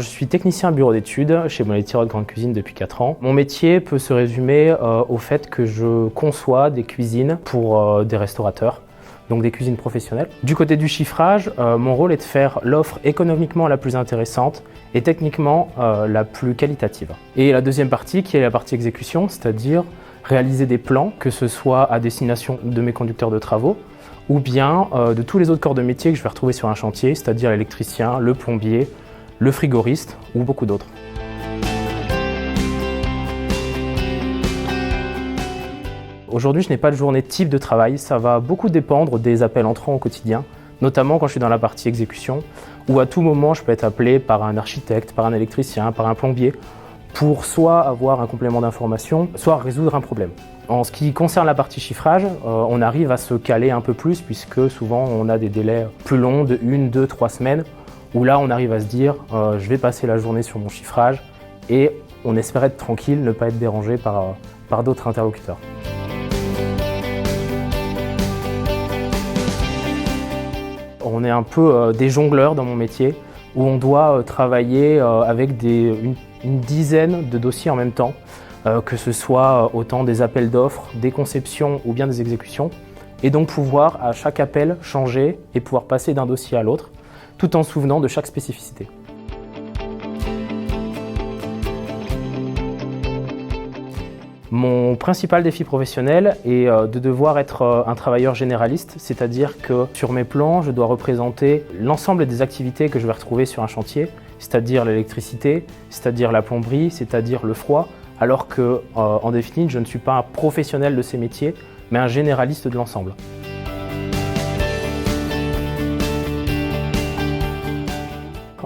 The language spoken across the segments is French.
je suis technicien bureau d'études chez Moletti Grande Cuisine depuis 4 ans. Mon métier peut se résumer au fait que je conçois des cuisines pour des restaurateurs, donc des cuisines professionnelles. Du côté du chiffrage, mon rôle est de faire l'offre économiquement la plus intéressante et techniquement la plus qualitative. Et la deuxième partie qui est la partie exécution, c'est-à-dire réaliser des plans, que ce soit à destination de mes conducteurs de travaux, ou bien de tous les autres corps de métier que je vais retrouver sur un chantier, c'est-à-dire l'électricien, le plombier, le frigoriste ou beaucoup d'autres. Aujourd'hui, je n'ai pas de journée type de travail, ça va beaucoup dépendre des appels entrants au quotidien, notamment quand je suis dans la partie exécution, où à tout moment je peux être appelé par un architecte, par un électricien, par un plombier, pour soit avoir un complément d'information, soit résoudre un problème. En ce qui concerne la partie chiffrage, on arrive à se caler un peu plus puisque souvent on a des délais plus longs de 1, 2, 3 semaines où là on arrive à se dire je vais passer la journée sur mon chiffrage et on espère être tranquille, ne pas être dérangé par d'autres interlocuteurs. On est un peu des jongleurs dans mon métier où on doit travailler avec une dizaine de dossiers en même temps. Que ce soit autant des appels d'offres, des conceptions ou bien des exécutions, et donc pouvoir à chaque appel changer et pouvoir passer d'un dossier à l'autre, tout en se souvenant de chaque spécificité. Mon principal défi professionnel est de devoir être un travailleur généraliste, c'est-à-dire que sur mes plans, je dois représenter l'ensemble des activités que je vais retrouver sur un chantier, c'est-à-dire l'électricité, c'est-à-dire la plomberie, c'est-à-dire le froid, alors que, en définitive, je ne suis pas un professionnel de ces métiers, mais un généraliste de l'ensemble.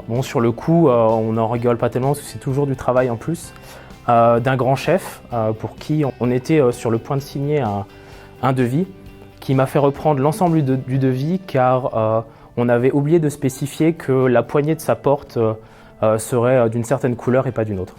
Bon, sur le coup, on n'en rigole pas tellement parce que c'est toujours du travail en plus. D'un grand chef pour qui on était sur le point de signer un devis qui m'a fait reprendre l'ensemble du devis car on avait oublié de spécifier que la poignée de sa porte serait d'une certaine couleur et pas d'une autre.